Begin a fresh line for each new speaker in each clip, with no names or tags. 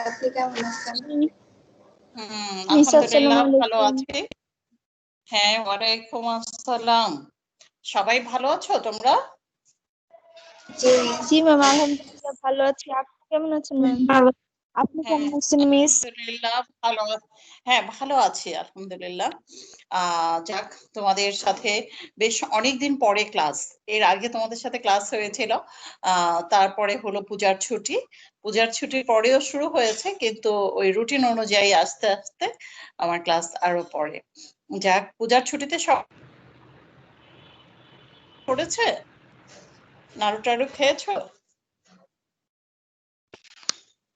আপনি কেমন আছেন?
আলহামদুলিল্লাহ ভালো আছি। হ্যাঁ, ওয়ালাইকুম আসসালাম। সবাই ভালো আছো তোমরা?
জি ম্যাম, আলহামদুলিল্লাহ ভালো আছি। আপনি কেমন আছেন ম্যাম? আপনি কেমন আছেন মিস?
আলহামদুলিল্লাহ ভালো। হ্যাঁ, ভালো আছি আলহামদুলিল্লাহ। যাক, তোমাদের সাথে বেশ অনেকদিন পরে ক্লাস। এর আগে তোমাদের সাথে ক্লাস হয়েছিল, তারপরে হলো পূজার ছুটি। পূজার ছুটির পরেও শুরু হয়েছে, কিন্তু ওই রুটিন অনুযায়ী আস্তে আস্তে আমার ক্লাস আরো পরে। যাক, পূজার ছুটিতে সব পড়েছে? নাড়ু টাড়ু খেয়েছো?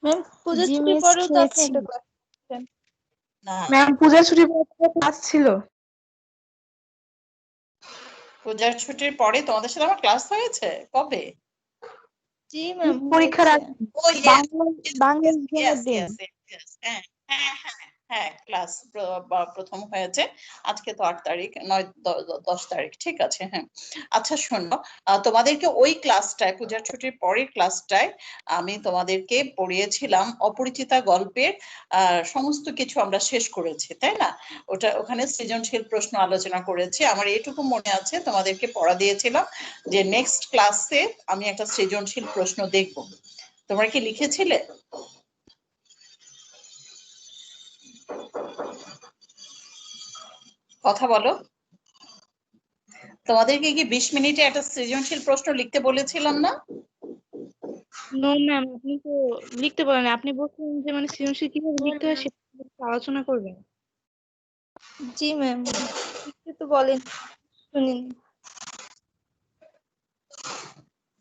ম্যাম, পূজার ছুটির পরেও তো আপনি একটা ক্লাস করছেন।
না
ম্যাম, পূজার ছুটির পরে ক্লাস ছিল।
পূজার ছুটির পরে তোমাদের সাথে আমার ক্লাস হয়েছে কবে?
জি ম্যাম,
পরীক্ষার আগে বাংলা এক্সামের দিন।
হ্যাঁ হ্যাঁ হ্যাঁ হ্যাঁ, ক্লাস প্রথম হয়েছে। আজকে তো 8 তারিখ, 10 তারিখ, ঠিক আছে। হ্যাঁ, আচ্ছা শোনো, তোমাদেরকে ওই ক্লাসটায়, পূজার ছুটির পরের ক্লাসটায় আমি তোমাদেরকে পড়িয়েছিলাম অপরিচিতা গল্পের সমস্ত কিছু আমরা শেষ করেছি, তাই না? ওখানে সৃজনশীল প্রশ্ন আলোচনা করেছি। আমার এটুকু মনে আছে, তোমাদেরকে পড়া দিয়েছিলাম যে নেক্সট ক্লাসে আমি একটা সৃজনশীল প্রশ্ন দেখব। তোমরা কি লিখেছিলে? কথা বলো। তোমাদেরকে কি 20 মিনিটে একটা সৃজনশীল প্রশ্ন লিখতে বলেছিলাম না?
নো ম্যাম, আপনি তো লিখতে বলেন। আপনি বলছেন যে মানে সৃজনশীল কিভাবে লিখতে হয় সেটা আলোচনা করবেন।
জি ম্যাম, লিখতে তো বলেন, শুনিনি।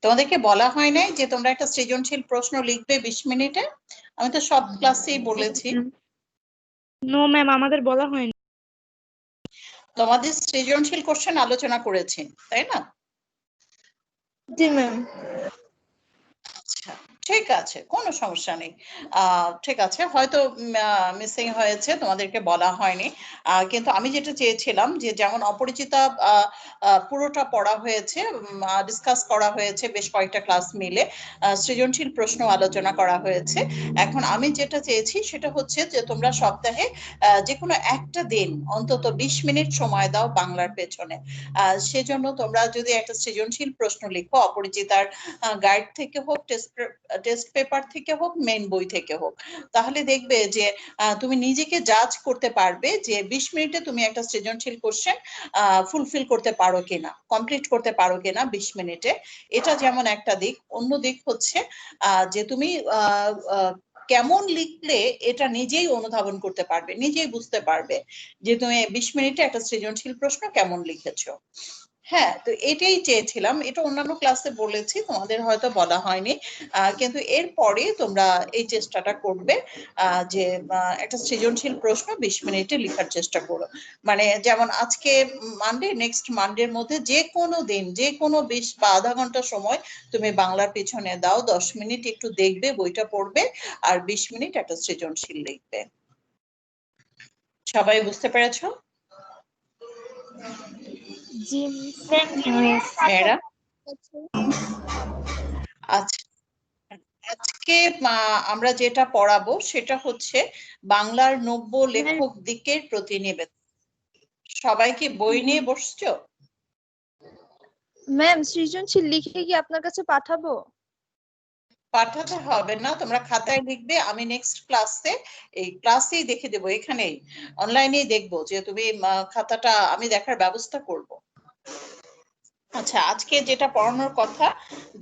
তোমাদেরকে বলা হয় নাই যে তোমরা একটা সৃজনশীল প্রশ্ন লিখবে 20 মিনিটে? আমি তো সব ক্লাসেই বলেছি।
নো ম্যাম, আমাদের বলা হয়নি।
তোমাদের সৃজনশীল কোশ্চেন আলোচনা করেছি, তাই না?
জি ম্যাম।
আচ্ছা, ঠিক আছে, কোনো সমস্যা নেই। ঠিক আছে, হয়তো মিসিং হয়েছে, তোমাদেরকে বলা হয়নি। কিন্তু আমি যেটা চেয়েছিলাম যে যেমন অপরিচিতা পুরোটা পড়া হয়েছে, ডিসকাস করা হয়েছে বেশ কয়েকটা ক্লাস মিলে, সৃজনশীল প্রশ্ন আলোচনা করা হয়েছে। এখন আমি যেটা চেয়েছি সেটা হচ্ছে যে তোমরা সপ্তাহে যে কোনো একটা দিন অন্তত 20 মিনিট সময় দাও বাংলার পেছনে। সেজন্য তোমরা যদি একটা সৃজনশীল প্রশ্ন লিখো, অপরিচিতার গাইড থেকে হোক, টেস্ট পেপার থেকে হোক, মেইন বই থেকে হোক, তাহলে দেখবে যে তুমি নিজেকে জাজ করতে পারবে যে 20 মিনিটে তুমি একটা সৃজনশীল কোশ্চেন ফুলফিল করতে পারো কিনা, কমপ্লিট করতে পারো কিনা 20 মিনিটে। এটা যেমন একটা দিক। অন্য দিক হচ্ছে যে তুমি কেমন লিখলে এটা নিজেই অনুধাবন করতে পারবে, নিজেই বুঝতে পারবে যে তুমি 20 মিনিটে একটা সৃজনশীল প্রশ্ন কেমন লিখেছো। হ্যাঁ, তো এটাই চেয়েছিলাম। এটা অন্যান্য ক্লাসে বলেছি, তোমাদের হয়তো বলা হয়নি, কিন্তু এরপরে তোমরা এই চেষ্টাটা করবে যে একটা সৃজনশীল প্রশ্ন 20 মিনিটে লেখার চেষ্টা করো। মানে যেমন আজকে মানডে, নেক্সট মানডের মধ্যে যে কোনো দিন, যে কোনো 20 বা আধা ঘন্টা সময় তুমি বাংলার পেছনে দাও। 10 মিনিট একটু দেখবে, বইটা পড়বে, আর 20 মিনিট একটা সৃজনশীল লিখবে। সবাই বুঝতে পেরেছো?
জি
মেয়েরা, আচ্ছা, আজকে আমরা যেটা পড়াবো সেটা হচ্ছে বাংলার নব্য লেখক দিকের প্রতিনিবেদন। সবাই কি বই নিয়ে বসছো?
ম্যাম, সৃজনশীল লিখে কি আপনার কাছে পাঠাবো?
পাঠাতে হবে না, তোমরা খাতায় লিখবে। আমি নেক্সট ক্লাসে, এই ক্লাসেই দেখে দেবো, এখানেই অনলাইনেই দেখবো যে তুমি খাতাটা আমি দেখার ব্যবস্থা করব। আচ্ছা, আজকে যেটা পড়ানোর কথা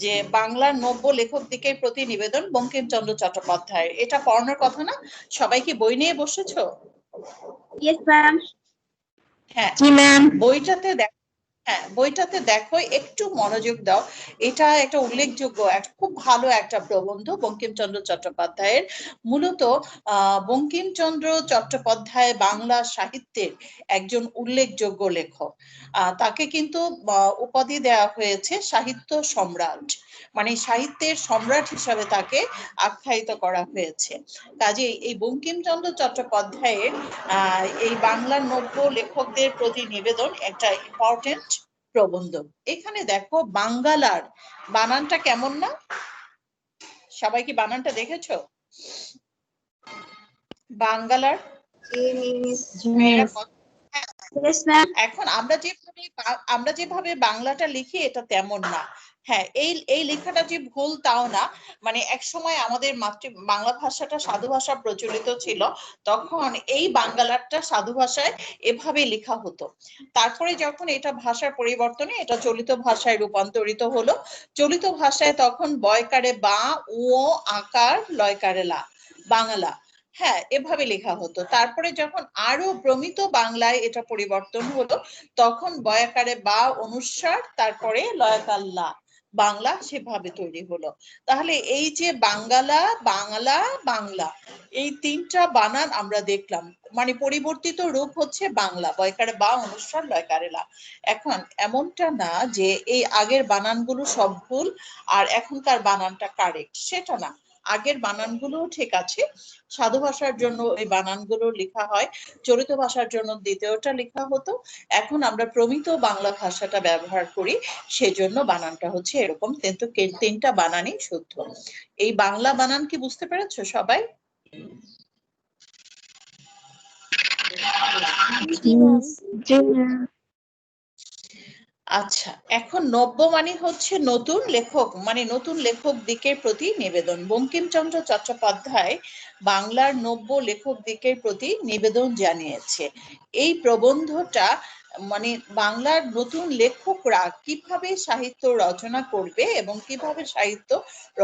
যে বাংলার নব্য লেখক দিকের প্রতিনিবেদন বঙ্কিমচন্দ্র চট্টোপাধ্যায়, এটা পড়ানোর কথা না? সবাই কি বই নিয়ে বসেছো?
Yes ma'am.
হ্যাঁ,
জি ম্যাম।
বইটাতে দেখো, একটু মনোযোগ দাও। এটা একটা উল্লেখযোগ্য, খুব ভালো একটা প্রবন্ধ বঙ্কিমচন্দ্র চট্টোপাধ্যায়ের। মূলত বঙ্কিমচন্দ্র চট্টোপাধ্যায় বাংলা সাহিত্যের একজন উল্লেখযোগ্য লেখক। তাকে কিন্তু উপাধি দেওয়া হয়েছে সাহিত্য সম্রাট, মানে সাহিত্যের সম্রাট হিসাবে তাকে আখ্যায়িত করা হয়েছে। কাজেই এই বঙ্কিমচন্দ্র চট্টোপাধ্যায়ের এই বাংলার নব্য লেখকদের প্রতিনিবেদন একটা ইম্পর্টেন্ট প্রবন্ধ। এখানে দেখো বাঙ্গালার বানানটা কেমন না? সবাই কি বানানটা দেখেছো বাঙ্গালার? মেয়েরা এখন আমরা যেভাবে বাংলাটা লিখি এটা তেমন না। হ্যাঁ, এই লেখাটা যে ভুল তাও না, মানে এক সময় আমাদের বাংলা ভাষাটা সাধু ভাষা প্রচলিত ছিল, তখন এই বাঙ্গালাটা সাধু ভাষায় এভাবে লেখা হতো। তারপরে যখন এটা ভাষার পরিবর্তনে এটা চলিত ভাষায় রূপান্তরিত হলো, চলিত ভাষায় তখন বয়কারে বা, উ আকার, লয়কারে লা, বাংলা, হ্যাঁ এভাবে লেখা হতো। তারপরে যখন আরো প্রমিত বাংলায় এটা পরিবর্তন হলো, তখন বয়াকারে বা অনুস্বার, তারপরে লয়াকার লা, বাংলা সেভাবে তৈরি হলো। তাহলে এই যে বাঙ্গালা, বাংলা, বাংলা, এই তিনটা বানান আমরা দেখলাম, মানে পরিবর্তিত রূপ হচ্ছে বাংলা, বয়কারে বা অনুস্বার, লয়কারে লা। এখন এমনটা না যে এই আগের বানানগুলো সব ভুল আর এখনকার বানানটা কারেক্ট, সেটা না। আগের বানানগুলো ঠিক আছে, সাধু ভাষার জন্য এই বানানগুলো লেখা হয়, চলিত ভাষার জন্য দ্বিতীয়টা লেখা হতো, এখন আমরা প্রমিত বাংলা ভাষাটা ব্যবহার করি, সেজন্য বানানটা হচ্ছে এরকম, কিন্তু তিনটা বানানই শুদ্ধ। এই বাংলা বানান কি বুঝতে পেরেছো সবাই? আচ্ছা, এখন নব্য মানে হচ্ছে নতুন লেখক, মানে নতুন লেখক দিকের প্রতি নিবেদন। বঙ্কিমচন্দ্র চট্টোপাধ্যায় বাংলার নব্য লেখক দিকের প্রতি নিবেদন জানিয়েছে। এই প্রবন্ধটা মানে বাংলার নতুন লেখকরা কিভাবে সাহিত্য রচনা করবে এবং কিভাবে সাহিত্য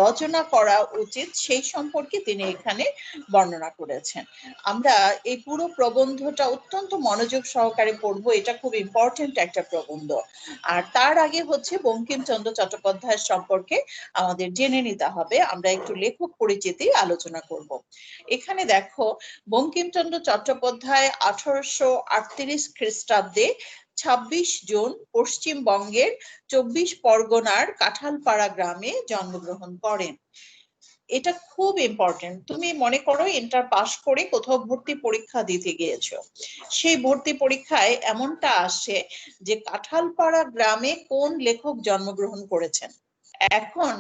রচনা করা উচিত সেই সম্পর্কে তিনি এখানে বর্ণনা করেছেন। আমরা এই পুরো প্রবন্ধটা অত্যন্ত মনোযোগ সহকারে পড়বো, এটা খুব ইম্পর্টেন্ট একটা প্রবন্ধ। আর তার আগে হচ্ছে বঙ্কিমচন্দ্র চট্টোপাধ্যায়ের সম্পর্কে আমাদের জেনে নিতে হবে, আমরা একটু লেখক পরিচিতি আলোচনা করব। এখানে দেখো, বঙ্কিমচন্দ্র চট্টোপাধ্যায় 1838 খ্রিস্টাব্দে 26 জুন পশ্চিমবঙ্গের 24 পরগনার কাঁঠালপাড়া গ্রামে জন্মগ্রহণ করেন। এটা খুব ইম্পর্টেন্ট। তুমি মনে করো ইন্টার পাস করে কোথাও ভর্তি পরীক্ষা দিতে গিয়েছো, সেই ভর্তি পরীক্ষায় এমনটা আসে যে কাঁঠালপাড়া গ্রামে কোন লেখক জন্মগ্রহণ করেছেন। এখন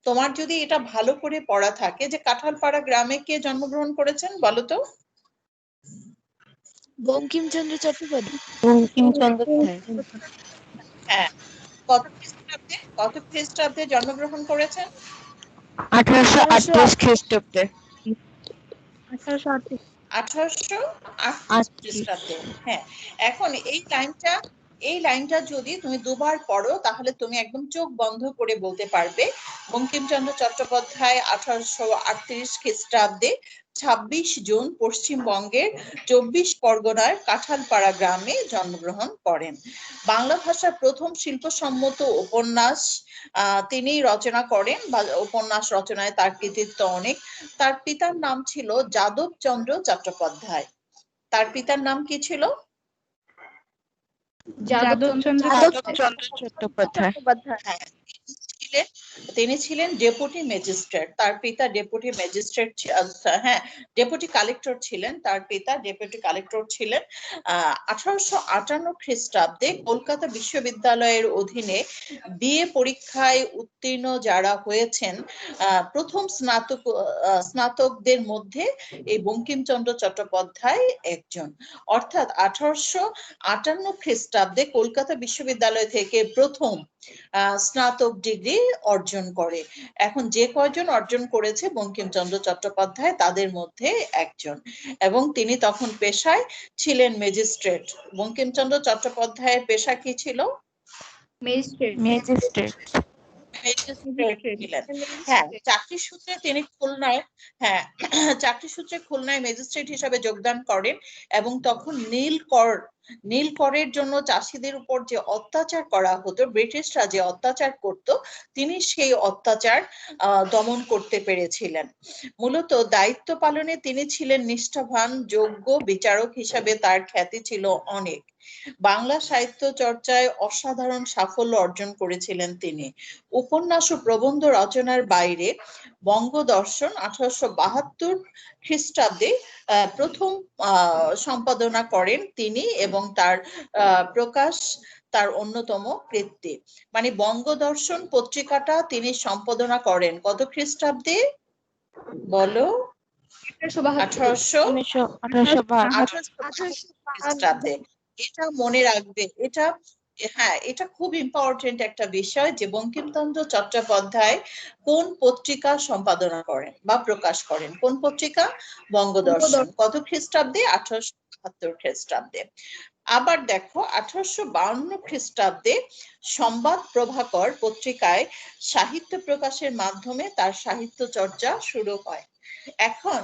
তোমার যদি এটা ভালো করে পড়া থাকে যে কাঁঠালপাড়া গ্রামে কে জন্মগ্রহণ করেছেন বলো তো?
বঙ্কিমচন্দ্র চট্টোপাধ্যায়।
হ্যাঁ, কত খ্রিস্টাব্দে জন্মগ্রহণ করেছেন?
1838 খ্রিস্টাব্দে।
1838 খ্রিস্টাব্দে। হ্যাঁ, এখন এই লাইনটা যদি তুমি দুবার পড়ো তাহলে তুমি একদম চোখ বন্ধ করে বলতে পারবে বঙ্কিমচন্দ্র চট্টোপাধ্যায় 1838 খ্রিস্টাব্দে 26 জুন পশ্চিমবঙ্গের 24 পরগনার কাঁঠালপাড়া গ্রামে জন্মগ্রহণ করেন। বাংলা ভাষার প্রথম শিল্পসম্মত উপন্যাস তিনি রচনা করেন, বা উপন্যাস রচনায় তার কৃতিত্ব অনেক। তার পিতার নাম ছিল যাদবচন্দ্র চট্টোপাধ্যায়। তার পিতার নাম কি ছিল?
যাদবচন্দ্র
চট্টোপাধ্যায়।
হ্যাঁ, তিনি ছিলেন ডেপুটি ম্যাজিস্ট্রেট। তার পিতা ডেপুটি ম্যাজিস্ট্রেট, হ্যাঁ ডেপুটি কালেক্টর ছিলেন। তার পিতা ডেপুটি কালেক্টর ছিলেন। 1858 খ্রিস্টাব্দে কলকাতা বিশ্ববিদ্যালয়ের অধীনে বিএ পরীক্ষায় উত্তীর্ণ যারা হয়েছেন প্রথম স্নাতকদের মধ্যে এই বঙ্কিমচন্দ্র চট্টোপাধ্যায় একজন। অর্থাৎ 1858 খ্রিস্টাব্দে কলকাতা বিশ্ববিদ্যালয় থেকে প্রথম স্নাতক ডিগ্রি অর্জন করে। এখন যে কয়জন অর্জন করেছে বঙ্কিমচন্দ্র চট্টোপাধ্যায় তাদের মধ্যে একজন, এবং তিনি তখন পেশায় ছিলেন ম্যাজিস্ট্রেট। বঙ্কিমচন্দ্র চট্টোপাধ্যায়ের পেশা কি ছিল?
ম্যাজিস্ট্রেট।
হ্যাঁ, চাকরি সূত্রে তিনি খুলনায় ম্যাজিস্ট্রেট হিসাবে যোগদান করেন, এবং তখন নীল করের জন্য চাষিদের উপর যে অত্যাচার করা হতো, ব্রিটিশরা যে অত্যাচার করত, তিনি সেই অত্যাচার দমন করতে পেরেছিলেন। মূলত দায়িত্ব পালনে তিনি ছিলেন নিষ্ঠাবান, যোগ্য বিচারক হিসাবে তার খ্যাতি ছিল অনেক। বাংলা সাহিত্য চর্চায় অসাধারণ সাফল্য অর্জন করেছিলেন তিনি। উপন্যাস ও প্রবন্ধ রচনার বাইরে বঙ্গদর্শন 1872 খ্রিস্টাব্দে প্রথম সম্পাদনা করেন তিনি, এবং তার প্রকাশ তার অন্যতম কৃতি। মানে বঙ্গদর্শন পত্রিকাটা তিনি সম্পাদনা করেন কত খ্রিস্টাব্দে? বলো।
1872
1872 খ্রিস্টাব্দে। এটা মনে রাখবে, এটা হ্যাঁ এটা খুব ইম্পর্টেন্ট একটা বিষয় যে বঙ্কিমচন্দ্র চট্টোপাধ্যায় কোন পত্রিকা সম্পাদনা করেন বা প্রকাশ করেন, কোন পত্রিকা? বঙ্গদর্শন। কত খ্রিস্টাব্দে? 1872 খ্রিস্টাব্দে। আবার দেখো 1852 খ্রিস্টাব্দে সংবাদ প্রভাকর পত্রিকায় সাহিত্য প্রকাশের মাধ্যমে তার সাহিত্য চর্চা শুরু হয়। এখন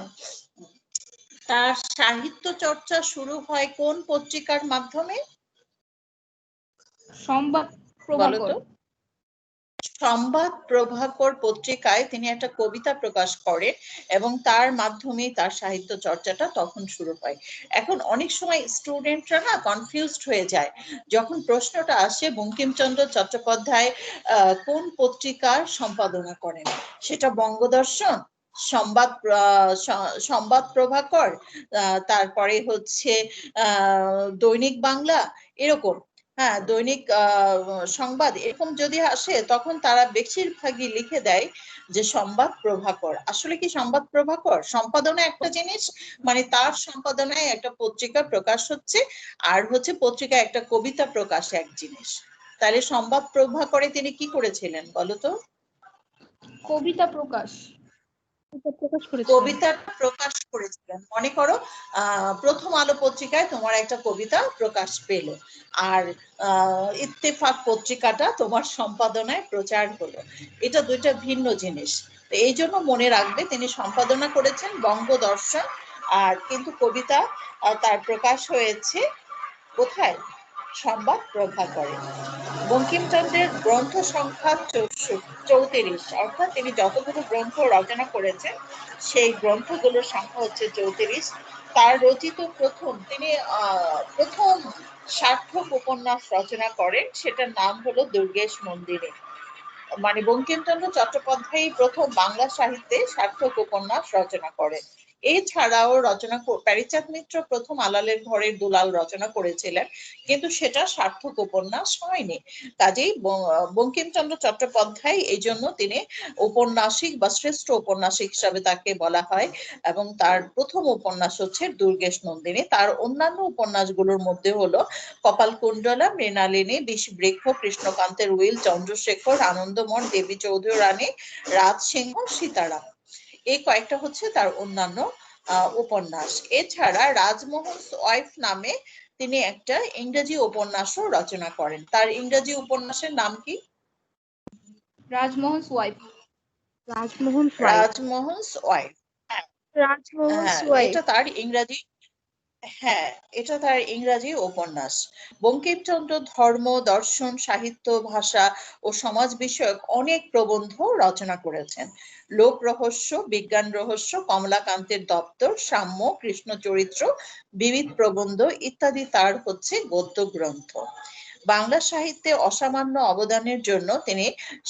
তার সাহিত্য চর্চা শুরু হয় কোন পত্রিকার মাধ্যমে?
সংবাদ
বলো
প্রভাকর।
তো। সংবাদ প্রভাকর পত্রিকায় তিনি একটা কবিতা প্রকাশ করেন এবং তার মাধ্যমে তার সাহিত্য চর্চাটা তখন শুরু হয়। এখন অনেক সময় স্টুডেন্টরা না কনফিউজড হয়ে যায় যখন প্রশ্নটা আসে বঙ্কিমচন্দ্র চট্টোপাধ্যায় কোন পত্রিকার সম্পাদনা করেন, সেটা বঙ্গদর্শন, সংবাদ সংবাদ প্রভাকর, তারপরে হচ্ছে দৈনিক বাংলা, এরকম। হ্যাঁ, দৈনিক সংবাদ এরকম যদি আসে তখন তারা বেশিরভাগই লিখে দেয় যে সংবাদ প্রভাকর। আসলে কি সংবাদ প্রভাকর সম্পাদনা একটা জিনিস, মানে তার সম্পাদনায় একটা পত্রিকা প্রকাশ হচ্ছে, আর হচ্ছে পত্রিকা একটা কবিতা প্রকাশ এক জিনিস। তাহলে সংবাদ প্রভাকরে তিনি কি করেছিলেন বলো তো?
কবিতা প্রকাশ।
কবিতা প্রকাশ করেছিলেন। মনে করো প্রথম আলো পত্রিকায় তোমার একটা কবিতা প্রকাশ পেল, আর ইত্তেফাক পত্রিকাটা তোমার সম্পাদনায় প্রচার হলো, এটা দুইটা ভিন্ন জিনিস। তো এই জন্য মনে রাখবে তিনি সম্পাদনা করেছেন বঙ্গদর্শন, আর কিন্তু কবিতা তার প্রকাশ হয়েছে কোথায়? সংবাদ প্রভাকরে। বঙ্কিমচন্দ্রের গ্রন্থ সংখ্যা 34, অর্থাৎ তিনি যতগুলো গ্রন্থ রচনা করেছেন সেই গ্রন্থগুলোর সংখ্যা হচ্ছে 34। তার রচিত তিনি প্রথম সার্থক উপন্যাস রচনা করেন, সেটার নাম হলো দুর্গেশ মন্দিরে। মানে বঙ্কিমচন্দ্র চট্টোপাধ্যায় প্রথম বাংলা সাহিত্যে সার্থক উপন্যাস রচনা করেন। এছাড়াও প্যারীচাঁদ মিত্র প্রথম আলালের ঘরের দুলাল রচনা করেছিলেন, কিন্তু সেটা সার্থক উপন্যাস হয়নি। কাজেই বঙ্কিমচন্দ্র চট্টোপাধ্যায় এই জন্য তিনি ঔপন্যাসিক বা শ্রেষ্ঠ ঔপন্যাসিক হিসাবে তাকে বলা হয়, এবং তার প্রথম উপন্যাস হচ্ছে দুর্গেশ নন্দিনী। তার অন্যান্য উপন্যাসগুলোর মধ্যে হলো কপালকুণ্ডলা, মৃণালিনী, বিষবৃক্ষ, কৃষ্ণকান্তের উইল, চন্দ্রশেখর, আনন্দমঠ, দেবী চৌধুরী রানী, রাজসিংহ, সীতারাম, এই কয়েকটা হচ্ছে তার অন্যান্য উপন্যাস। এছাড়া রাজমোহনস ওয়াইফ নামে তিনি একটা ইংরেজি উপন্যাসও রচনা করেন। তার ইংরেজি উপন্যাসের নাম কি?
রাজমোহনস ওয়াইফ।
রাজমোহনস ওয়াইফ। এটা তার ইংরেজি, হ্যাঁ এটা তার ইংরাজি উপন্যাস। বঙ্কিমচন্দ্র ধর্ম, দর্শন, সাহিত্য, ভাষা ও সমাজ বিষয়ক অনেক প্রবন্ধ রচনা করেছেন। লোক রহস্য, বিজ্ঞান রহস্য, কমলাকান্তের দপ্তর, সাম্য, কৃষ্ণ চরিত্র, বিবিধ প্রবন্ধ ইত্যাদি তার হচ্ছে গদ্য গ্রন্থ। বাংলা সাহিত্যে অসামান্য অবদানের জন্য তিনি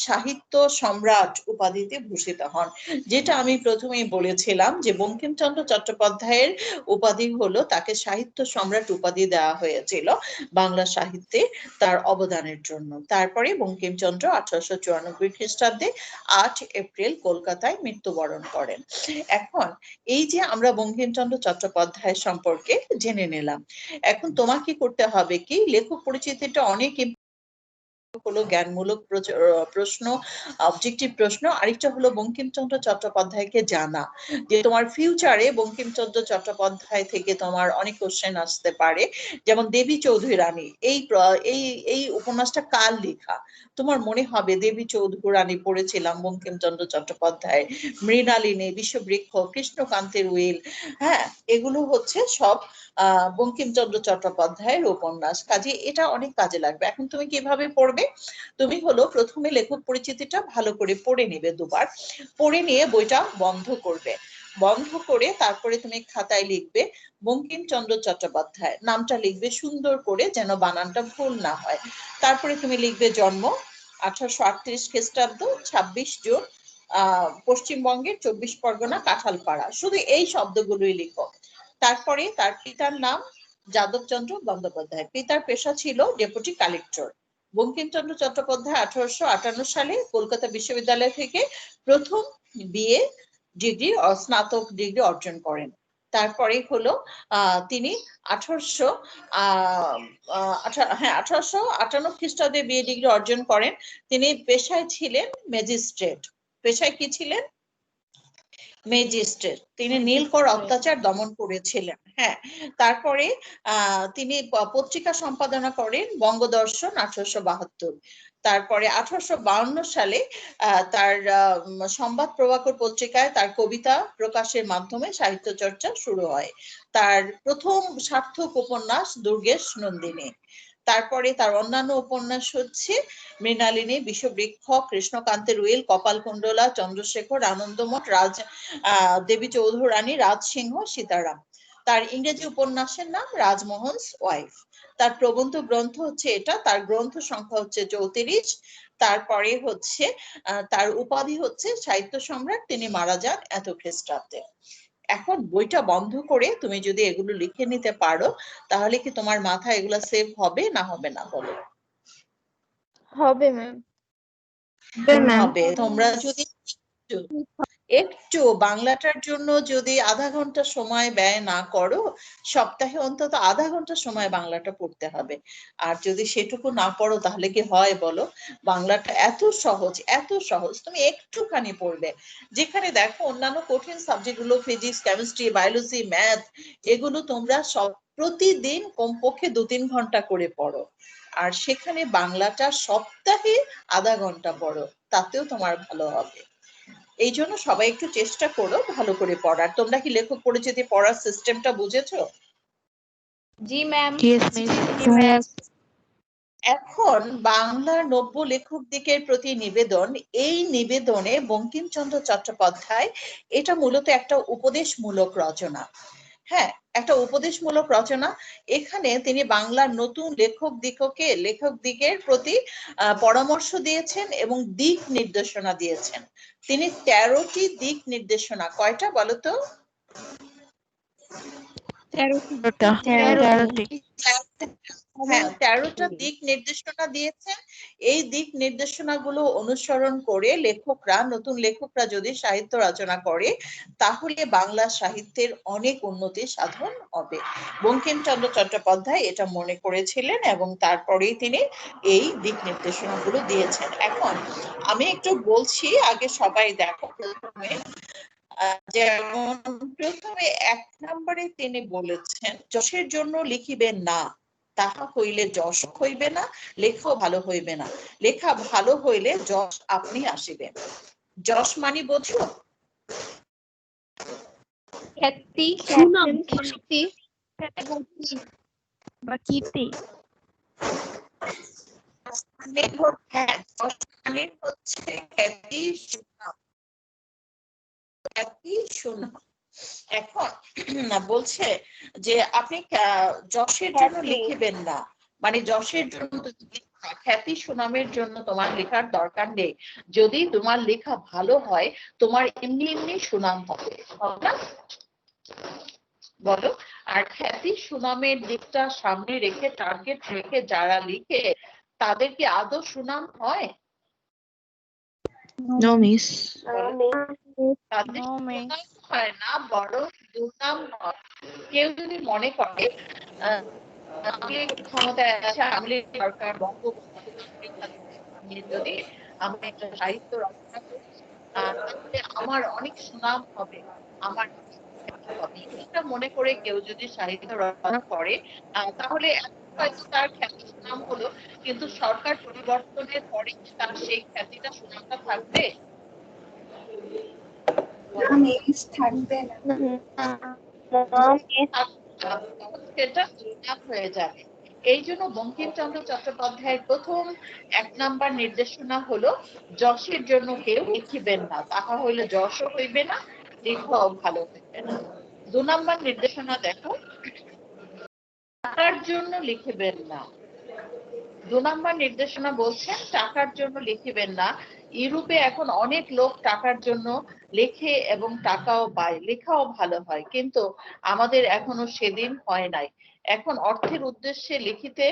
সাহিত্য সম্রাট উপাধিতে ভূষিত হন। যেটা আমি প্রথমেই বলেছিলাম যে বঙ্কিমচন্দ্র চট্টোপাধ্যায়ের উপাধি হলো, তাকে সাহিত্য সম্রাট উপাধি দেওয়া হয়েছিল বাংলা সাহিত্যে তার অবদানের জন্য। তারপরে বঙ্কিমচন্দ্র 1894 খ্রিস্টাব্দে 8 এপ্রিল কলকাতায় মৃত্যুবরণ করেন। এখন এই যে আমরা বঙ্কিমচন্দ্র চট্টোপাধ্যায় সম্পর্কে জেনে নিলাম, এখন তোমাকে করতে হবে কি, লেখক পরিচিতিটা অনেক হলো জ্ঞানমূলক প্রশ্ন, অবজেক্টিভ প্রশ্ন। আরেকটা হলো বঙ্কিমচন্দ্র চট্টোপাধ্যায়কে জানা, যে তোমার ফিউচারে বঙ্কিমচন্দ্র চট্টোপাধ্যায় থেকে তোমার অনেক কোশ্চেন আসতে পারে। যেমন দেবী চৌধুরী রানী, এই উপন্যাসটা কার লেখা? তোমার মনে হবে দেবী চৌধুরী রানী পড়েছিলাম বঙ্কিমচন্দ্র চট্টোপাধ্যায়, মৃণালিনী, বিষবৃক্ষ, কৃষ্ণকান্তের উইল, হ্যাঁ এগুলো হচ্ছে সব বঙ্কিমচন্দ্র চট্টোপাধ্যায়ের উপন্যাস। কাজে এটা অনেক কাজে লাগবে। এখন তুমি কিভাবে পড়বে? তুমি হলো প্রথমে লেখক পরিচিতিটা ভালো করে পড়ে নেবে, দুবার পড়ে নিয়ে বইটা বন্ধ করবে। বন্ধ করে তারপরে তুমি খাতায় লিখবে বঙ্কিমচন্দ্র চট্টোপাধ্যায়, নামটা লিখবে সুন্দর করে যেন বানানটা ভুল না হয়। তারপরে তুমি লিখবে জন্ম 1838 খ্রিস্টাব্দ 26 জুন, পশ্চিমবঙ্গের 24 পরগনা, কাঁঠালপাড়া। শুধু এই শব্দগুলোই লিখো। তারপরে তার পিতার নাম যাদবচন্দ্র বন্দ্যোপাধ্যায়, পিতার পেশা ছিল ডেপুটি কালেক্টর। বঙ্কিমচন্দ্র চট্টোপাধ্যায় 1858 সালে কলকাতা বিশ্ববিদ্যালয় থেকে প্রথম বিএ ডিগ্রি স্নাতক ডিগ্রি অর্জন করেন। তারপরে হলো তিনি 1858 খ্রিস্টাব্দে বিএ ডিগ্রি অর্জন করেন। তিনি পেশায় ছিলেন ম্যাজিস্ট্রেট। পেশায় কি ছিলেন? ম্যাজিস্ট্রেট। তিনি নীলকর অত্যাচার দমন করেছিলেন। হ্যাঁ, তারপরে তিনি পত্রিকা সম্পাদনা করেন বঙ্গদর্শন 1872। তারপরে 1852 সালে তার সংবাদ প্রভাকর পত্রিকায় তার কবিতা প্রকাশের মাধ্যমে সাহিত্য চর্চা শুরু হয়। তার প্রথম সার্থক উপন্যাস দুর্গেশ নন্দিনী। তারপরে তার অন্যান্য উপন্যাস হচ্ছে মৃণালিনী, বিষবৃক্ষ, কৃষ্ণকান্তের উইল, কপালকুণ্ডলা, চন্দ্রশেখর, আনন্দমঠ, দেবী চৌধুরানী, রাজসিংহ, সীতারাম। তার ইংরেজি উপন্যাসের নাম রাজমোহনস ওয়াইফ। তার প্রবন্ধ গ্রন্থ হচ্ছে এটা। তার গ্রন্থ সংখ্যা হচ্ছে 34। তারপরে হচ্ছে তার উপাধি হচ্ছে সাহিত্য সম্রাট। তিনি মারা যান এত খ্রিস্টাব্দে। এখন বইটা বন্ধ করে তুমি যদি এগুলো লিখে নিতে পারো তাহলে কি তোমার মাথায় এগুলো সেভ হবে না হবে না বলো?
হবে ম্যাম।
হবে। তোমরা যদি একটু বাংলাটার জন্য যদি আধা ঘন্টা সময় ব্যয় না করো, সপ্তাহে অন্তত আধা ঘন্টা সময় বাংলাটা পড়তে হবে। আর যদি সেটুকু না পড়ো তাহলে কি হয় বলো? বাংলাটা এত সহজ, এত সহজ, তুমি একটুখানি পড়বে। যেখানে দেখো অন্যান্য কঠিন সাবজেক্ট গুলো ফিজিক্স, কেমিস্ট্রি, বায়োলজি, ম্যাথ, এগুলো তোমরা সব প্রতিদিন কমপক্ষে 2-3 ঘন্টা করে পড়ো। আর সেখানে বাংলাটা সপ্তাহে আধা ঘন্টা পড়ো, তাতেও তোমার ভালো হবে। এই জন্য সবাই একটু চেষ্টা করো ভালো করে পড়ার। তোমরা কি লেখক পরিচিতি পড়ার সিস্টেমটা বুঝেছো?
জি ম্যাম।
Yes, miss.
এখন বাংলার নব্য লেখক দিকের প্রতি নিবেদন। এই নিবেদনে বঙ্কিমচন্দ্র চট্টোপাধ্যায়, এটা মূলত একটা উপদেশমূলক রচনা। হ্যাঁ, একটা উপদেশমূলক রচনা। এখানে তিনি বাংলার নতুন লেখক দিকের প্রতি পরামর্শ দিয়েছেন এবং দিক নির্দেশনা দিয়েছেন। তিনি 13টি দিক নির্দেশনা, কয়টা বলো তো?
13টি।
হ্যাঁ, 13টা দিক নির্দেশনা দিয়েছেন। এই দিক নির্দেশনাগুলো অনুসরণ করে নতুন লেখকরা যদি সাহিত্য রচনা করে তাহলে বাংলা সাহিত্যের অনেক উন্নতি সাধন হবে। বঙ্কিমচন্দ্র চট্টোপাধ্যায় এটা মনে করেছিলেন এবং তারপরেই তিনি এই দিক নির্দেশনাগুলো দিয়েছেন। এখন আমি একটু বলছি, আগে সবাই দেখো। যেমন প্রথমে 1 নম্বরে তিনি বলেছেন, যশের জন্য লিখিবেন না, তাহা হইলে যশ হইবে না, লেখাও ভালো হইবে না। লেখা ভালো হইলে যশ আপনি আসিবে। যশ মানে বোঝো?
খ্যাতি,
সুনাম,
কীর্তি বা কীর্তি।
হ্যাঁ, যশ মানে হচ্ছে খ্যাতি, সুনাম। খ্যাতি, সুনাম। এখন বলছে যে আপনি যশের জন্য লিখিবেন না, মানে যশের জন্য, খ্যাতি সুনামের জন্য তোমার লেখার দরকার নেই। যদি তোমার লেখা ভালো হয় তোমার এমনি এমনি সুনাম হবে, না বলো? আর খ্যাতি সুনামের দিকটা সামনে রেখে, টার্গেট রেখে যারা লিখে তাদের কি আদৌ সুনাম হয়?
No, miss.
তাদের সুনাম হয় না, বরং দুর্নাম হয়। কেউ যদি মনে করে ক্ষমতায় আছে, আমলি সরকার, বঙ্গবন্ধু যদি আমি একটা সাহিত্য রচনা করি তাহলে আমার অনেক সুনাম হবে, আমার এটা মনে করে কেউ যদি সাহিত্য রচনা করে তাহলে হয়তো তার খ্যাতি সুনাম হলো, কিন্তু সরকার পরিবর্তনের পরে তার সেই খ্যাতিটা সুনামটা থাকবে?
থাকবে না।
সেটা সুনাম হয়ে যাবে। এই জন্য বঙ্কিমচন্দ্র চট্টোপাধ্যায়ের প্রথম 1 নাম্বার নির্দেশনা হলো, যশের জন্য কেউ লিখিবেন না, তাহা হইলে যশও হইবে না, লেখাও ভালো হইবে না। 2 নাম্বার নির্দেশনা দেখো, টাকার জন্য লিখিবেন না। 2 নাম্বার নির্দেশনা বলছেন টাকার জন্য লিখিবেন না। ইউরোপে এখন অনেক লোক টাকার জন্য লেখে এবং টাকাও পায়, লেখাও ভালো হয়, কিন্তু আমাদের এখনো সেদিন হয় নাই। এখন অর্থের উদ্দেশ্যে লিখিতে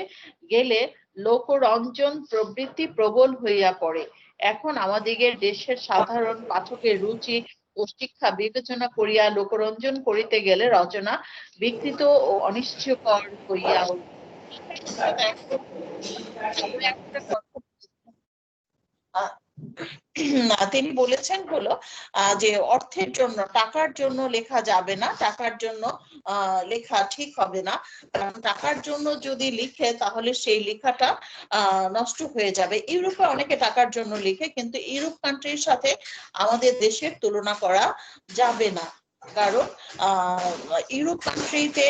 গেলে লোকরঞ্জন প্রবৃত্তি প্রবল হইয়া পড়ে। এখন আমাদের দেশের সাধারণ পাঠকের রুচি ও শিক্ষা বিবেচনা করিয়া লোকরঞ্জন করিতে গেলে রচনা বিকৃত ও অনিশ্চয়কর হইয়া উঠিবে। দেখো, আরো একটা কথা তিনি বলেছেন হলো যে অর্থের জন্য, টাকার জন্য লেখা যাবে না, টাকার জন্য লেখা ঠিক হবে না। কারণ টাকার জন্য যদি লিখে তাহলে সেই লেখাটা নষ্ট হয়ে যাবে। ইউরোপে অনেকে টাকার জন্য লিখে, কিন্তু ইউরোপ কান্ট্রির সাথে আমাদের দেশের তুলনা করা যাবে না। কারণ ইউরোপ কান্ট্রিতে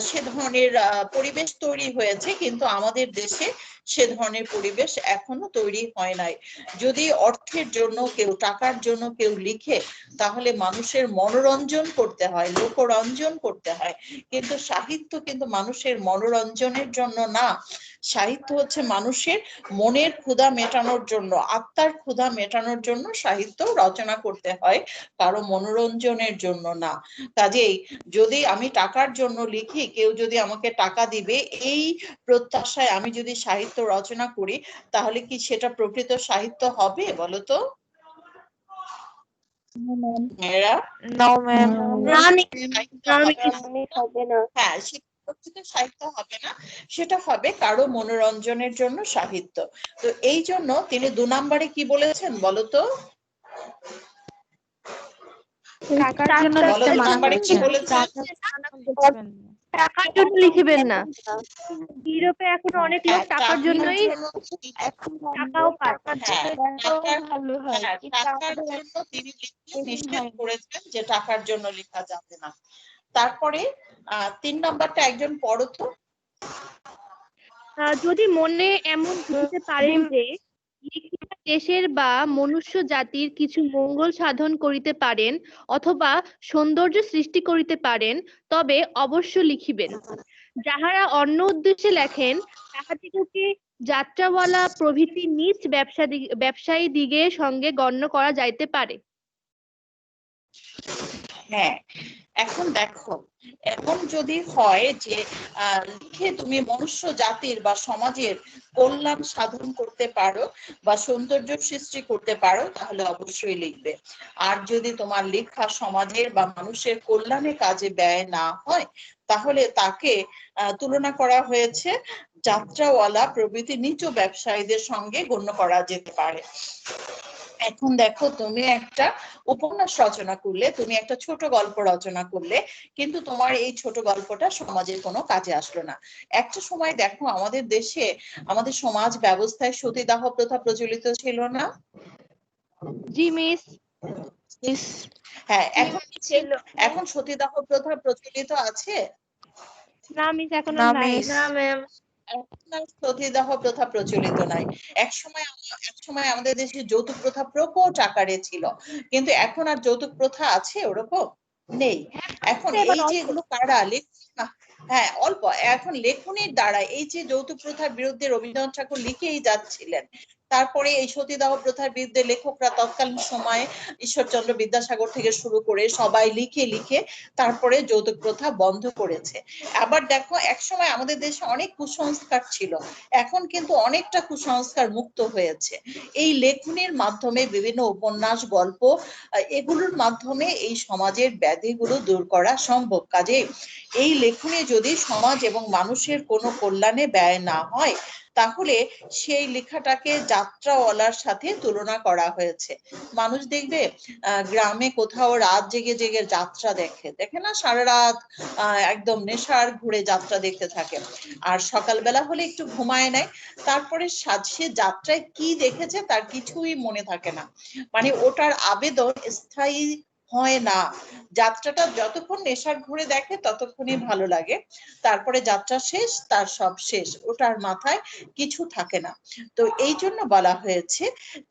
সে ধরনের পরিবেশ তৈরি হয়েছে, কিন্তু আমাদের দেশে সে ধরনের পরিবেশ এখনো তৈরি হয় নাই। যদি অর্থের জন্য কেউ, টাকার জন্য কেউ লিখে, তাহলে মানুষের মনোরঞ্জন করতে হয়, লোকরঞ্জন করতে হয়। কিন্তু সাহিত্য কিন্তু মানুষের মনোরঞ্জনের জন্য না। সাহিত্য হচ্ছে মানুষের মনের ক্ষুধা মেটানোর জন্য, আত্মার ক্ষুধা মেটানোর জন্য সাহিত্য রচনা করতে হয়, কারো মনোরঞ্জনের জন্য না। কাজেই যদি আমি টাকার জন্য লিখি, কেউ যদি আমাকে টাকা দিবে এই প্রত্যাশায় আমি যদি সাহিত্য রচনা করি, তাহলে কি সেটা প্রকৃত সাহিত্য হবে বলো তো? মেয়েরা
No, ma'am.
হবে না।
হ্যাঁ, সেটা প্রকৃত সাহিত্য হবে না, সেটা হবে কারো মনোরঞ্জনের জন্য সাহিত্য। তো এই জন্য তিনি 2 নম্বরে কি বলেছেন বলো তো?
টাকার জন্য
বলো,
লিখতে
2
মানা
নম্বরে কি
করেছেন।
বলেছেন?
টাকার জন্য লিখবেন না। ইউরোপে এখন অনেক লোক
হ্যাঁ,
টাকার জন্যই টাকাও পায়।
হ্যাঁ,
ভালো হয়,
হ্যাঁ,
কিন্তু
টাকার
আমাদের
জন্য তিনি লিখতে
এরকম
নিষেধ
হয় না।
করেছেন যে টাকার জন্য লেখা যাবে না। তারপরে 3 নম্বরটা একজন পড়ো তো।
যদি মনে এমন বুঝতে পারেন যে লিখিয়া দেশের বা মনুষ্য জাতির কিছু মঙ্গল সাধন করিতে পারেন অথবা সৌন্দর্য সৃষ্টি করিতে পারেন, তবে অবশ্য লিখিবেন। যাহারা অন্য উদ্দেশ্যে লেখেন, তাহাদিগকে যাত্রাওয়ালা প্রভৃতি নীচ ব্যবসায়ী দিগের সঙ্গে গণ্য করা যাইতে পারে।
হ্যাঁ, এখন দেখো, এখন যদি হয় যে লিখে তুমি মনুষ্য জাতির বা সমাজের কল্যাণ সাধন করতে পারো বা সৌন্দর্য সৃষ্টি করতে পারো, তাহলে অবশ্যই লিখবে। আর যদি তোমার লেখা সমাজের বা মানুষের কল্যাণে কাজে ব্যয় না হয়, তাহলে তাকে তুলনা করা হয়েছে যাত্রাওয়ালা প্রভৃতি নিচু ব্যবসায়ীদের সঙ্গে গণ্য করা যেতে পারে। এখন দেখো, তুমি একটা উপন্যাস রচনা করলে, তুমি একটা ছোট গল্প রচনা করলে, কিন্তু তোমার এই ছোট গল্পটা সমাজের কোনো কাজে আসলো না। একটা সময় দেখো, আমাদের দেশে, আমাদের সমাজ ব্যবস্থায় সতীদাহ প্রথা প্রচলিত ছিল না?
জি মিস।
হ্যাঁ, এখন সতীদাহ প্রথা প্রচলিত আছে?
না মিস, এখনো
না,
নাই।
miss.
না ম্যাম।
এখন আর সতীদাহ প্রথা প্রচলিত নাই। একসময় আমাদের দেশে যৌতুক প্রথা প্রকট আকারে ছিল, কিন্তু এখন আর যৌতুক প্রথা আছে ওরকম নেই। এখন এই যে এগুলো কারা হ্যাঁ, অল্প। এখন লেখনীর দ্বারা এই যে যৌতুক প্রথার বিরুদ্ধে রবীন্দ্রনাথ ঠাকুর লিখেই যাচ্ছিলেন, তারপরে এই সতীদাহ প্রথার বিরুদ্ধে লেখকরা তৎকালীন সময়ে ঈশ্বরচন্দ্র বিদ্যাসাগর থেকে শুরু করে সবাই লিখে লিখে তারপরে যৌতুক প্রথা বন্ধ করেছে। আবার দেখো, একসময় আমাদের দেশে অনেক কুসংস্কার ছিল, এখন কিন্তু অনেকটা কুসংস্কার মুক্ত হয়েছে এই লেখনীর মাধ্যমে। বিভিন্ন উপন্যাস, গল্প, এগুলোর মাধ্যমে এই সমাজের ব্যাধিগুলো দূর করা সম্ভব। কাজে এই লেখনী যদি সমাজ এবং মানুষের কোনো কল্যাণে ব্যয় না হয়, তাহলে সেই লেখাটাকে যাত্রাওয়ালার সাথে তুলনা করা হয়েছে। মানুষ দেখবে গ্রামে কোথাও রাত জেগে জেগে যাত্রা দেখে না, সারা রাত একদম নেশার ঘুরে যাত্রা দেখতে থাকে, আর সকালবেলা হলে একটু ঘুমায় নেয়, তারপরে সে যাত্রায় কি দেখেছে তার কিছুই মনে থাকে না। মানে ওটার আবেদন স্থায়ী হয় না। যাত্রাটা যতক্ষণ নেশার ঘুরে দেখে ততক্ষণই ভালো লাগে, তারপরে যাত্রা শেষ, তার সব শেষ, ওটার মাথায় কিছু থাকে না। তো এই জন্য বলা হয়েছে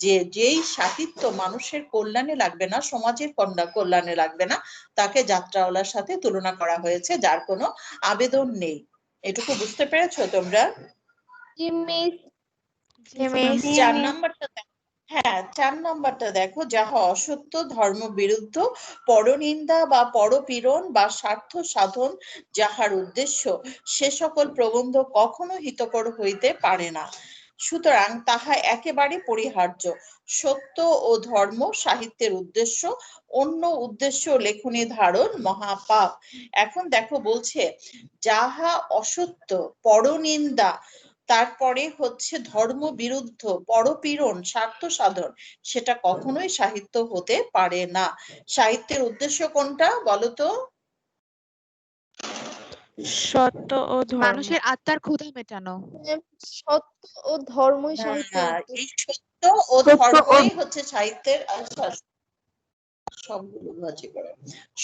যে যেই সাহিত্য মানুষের কল্যাণে লাগবে না, সমাজের কল্যাণে লাগবে না, তাকে যাত্রাওয়ালার সাথে তুলনা করা হয়েছে, যার কোনো আবেদন নেই। এটুকু বুঝতে পেরেছো তোমরা?
জি মিস।
4 নাম্বারটা হ্যাঁ, 4 নাম্বারটা দেখো, যাহা অসত্য, ধর্ম বিরুদ্ধ, পরনিন্দা বা পরপীড়ন বা স্বার্থ সাধন যাহার উদ্দেশ্য, সে সকল প্রবন্ধ কখনো হিতকর হইতে পারে না। সুতরাং তাহা একেবারে পরিহার্য। সত্য ও ধর্ম সাহিত্যের উদ্দেশ্য, অন্য উদ্দেশ্য লেখনী ধারণ মহাপাপ। এখন দেখো বলছে যাহা অসত্য, পরনিন্দা, তারপরে হচ্ছে ধর্ম বিরুদ্ধ, পরপীড়ন, স্বার্থ সাধন, সেটা কখনোই সাহিত্য হতে পারে না। সাহিত্যের উদ্দেশ্য কোনটা বলতো?
সত্য ও ধর্ম।
মানুষের আত্মার ক্ষুধা মেটানো।
সত্য ও ধর্মই সাহিত্য।
এই সত্য ও ধর্মই হচ্ছে সাহিত্যের সবগুলো বাজে করে।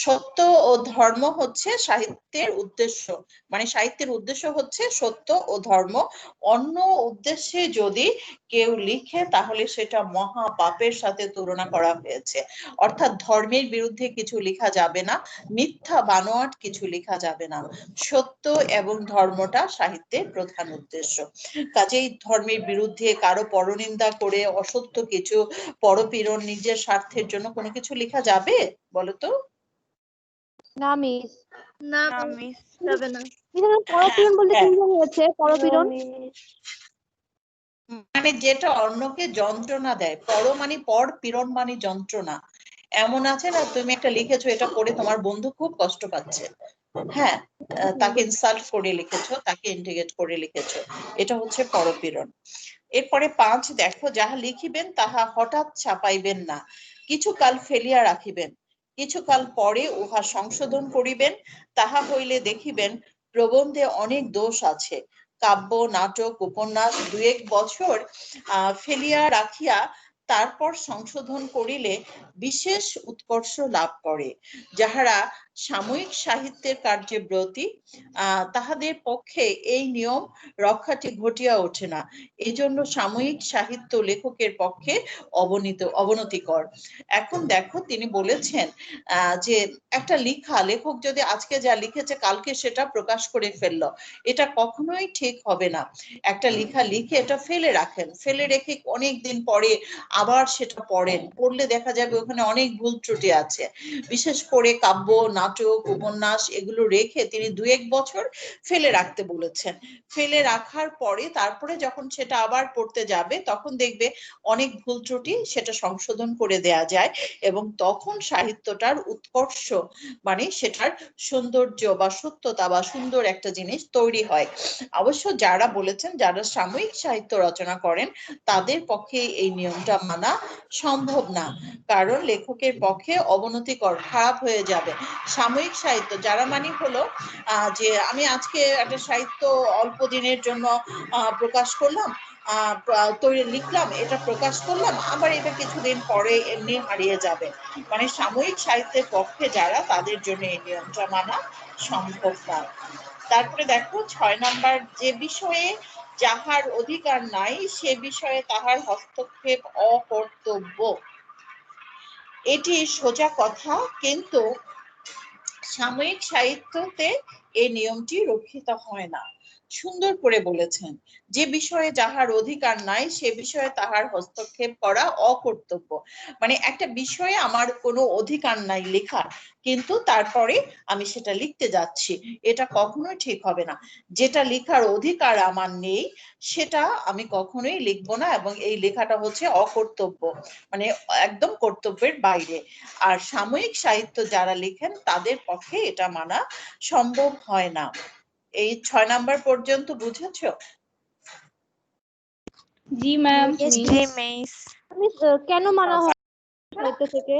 সত্য ও ধর্ম হচ্ছে সাহিত্যের উদ্দেশ্য, মানে সাহিত্যের উদ্দেশ্য হচ্ছে সত্য ও ধর্ম। অন্য উদ্দেশ্যে যদি কেউ লিখে তাহলে সেটা মহা পাপের সাথে তুলনা করা হয়েছে। অর্থাৎ ধর্মের বিরুদ্ধে কিছু লেখা যাবে না, মিথ্যা বানোয়াট কিছু লেখা যাবে না। সত্য এবং ধর্মটা সাহিত্যের প্রধান উদ্দেশ্য। কাজেই ধর্মের বিরুদ্ধে কারো পরনিন্দা করে অসত্য কিছু, পরপীড়ন, নিজের স্বার্থের জন্য কোনো কিছু লেখা যাবে বলতো?
না মিস,
না
মিস।
যাবে না। পরপীড়ন বলতে কি হয়েছে? পরপীড়ন
মানে যেটা অন্যকে যন্ত্রণা দেয়। পর মানে পর, পীড়ন মানে যন্ত্রণা। এমন আছে না, তুমি একটা লিখেছো, এটা পড়ে তোমার বন্ধু খুব কষ্ট পাচ্ছে, হ্যাঁ, তাকে ইনসাল্ট করে লিখেছো, তাকে ইন্টিগ্রেট করে লিখেছো, এটা হচ্ছে পরপীড়ন। এরপরে 5 দেখো, যাহা লিখিবেন তাহা হঠাৎ ছাপাইবেন না, কিছুকাল ফেলিয়া রাখিবেন, কিছুকাল পরে উহা সংশোধন করিবেন, তাহা হইলে দেখিবেন প্রবন্ধে অনেক দোষ আছে। কাব্য, নাটক, উপন্যাস 2-1 বছর ফেলিয়া রাখিয়া তারপর সংশোধন করিলে বিশেষ উৎকর্ষ লাভ করে। যাহারা সাময়িক সাহিত্যের কার্যে ব্রতী তাহাদের পক্ষে এই নিয়ম রক্ষাটি ঘটিয়া ওঠে না। এই জন্য সাময়িক সাহিত্য লেখকের পক্ষে অবনতিকর। এখন দেখো তিনি বলেছেন যে একটা লেখক যদি আজকে যা লিখেছে কালকে সেটা প্রকাশ করে ফেললো, এটা কখনোই ঠিক হবে না। একটা লেখা লিখে এটা ফেলে রাখেন, ফেলে রেখে অনেক দিন পরে আবার সেটা পড়েন, পড়লে দেখা যাবে ওখানে অনেক ভুল ত্রুটি আছে। বিশেষ করে কাব্য, নাটক, উপন্যাস এগুলো রেখে তিনি 2-1 বছর ফেলে রাখতে বলেছেন। ফেলে রাখার পরে তারপরে যখন সেটা আবার পড়তে যাবে তখন দেখবে অনেক ভুল ত্রুটি, সেটা সংশোধন করে দেয়া যায় এবং তখন সাহিত্যটার উৎকর্ষ, মানে সেটার সৌন্দর্য বা সত্যতা বা সুন্দর একটা জিনিস তৈরি হয়। অবশ্য যারা বলেছেন, যারা সাময়িক সাহিত্য রচনা করেন তাদের পক্ষে এই নিয়মটা মানা সম্ভব না, কারণ লেখকের পক্ষে অবনতিকর, খারাপ হয়ে যাবে। সাময়িক সাহিত্য যারা মানে হলো যে আমি আজকে একটা সাহিত্য অল্প দিনের জন্য প্রকাশ করলাম, লিখলাম, এটা প্রকাশ করলাম, আবার এটা কিছুদিন পরে এমনি হারিয়ে যাবে। মানে সাময়িক সাহিত্যের পক্ষে যারা, তাদের জন্য এই নিয়মটা মানা সম্ভব না। তারপরে দেখো 6 নাম্বার, যে বিষয়ে যাহার অধিকার নাই সে বিষয়ে তাহার হস্তক্ষেপ অকর্তব্য। এটি সোজা কথা, কিন্তু সাময়িক সাহিত্যতে এই নিয়মটি রক্ষিত হয় না। সুন্দর করে বলেছেন, যে বিষয়ে যাহার অধিকার নাই সে বিষয়ে তাহার হস্তক্ষেপ করা অকর্তব্য। মানে একটা বিষয়ে আমার কোনো অধিকার নাই লেখার, কিন্তু তারপরে আমি সেটা লিখতে যাচ্ছি, এটা কখনোই ঠিক হবে না। যেটা লেখার অধিকার আমার নেই সেটা আমি কখনোই লিখবো না, এবং এই লেখাটা হচ্ছে অকর্তব্য, মানে একদম কর্তব্যের বাইরে। আর সাময়িক সাহিত্য যারা লেখেন তাদের পক্ষে এটা মানা সম্ভব হয় না। এই 6 নাম্বার পর্যন্ত বুঝেছো?
জি ম্যাম।
জি মিস।
কেন মানা হয় সাহিত্য থেকে?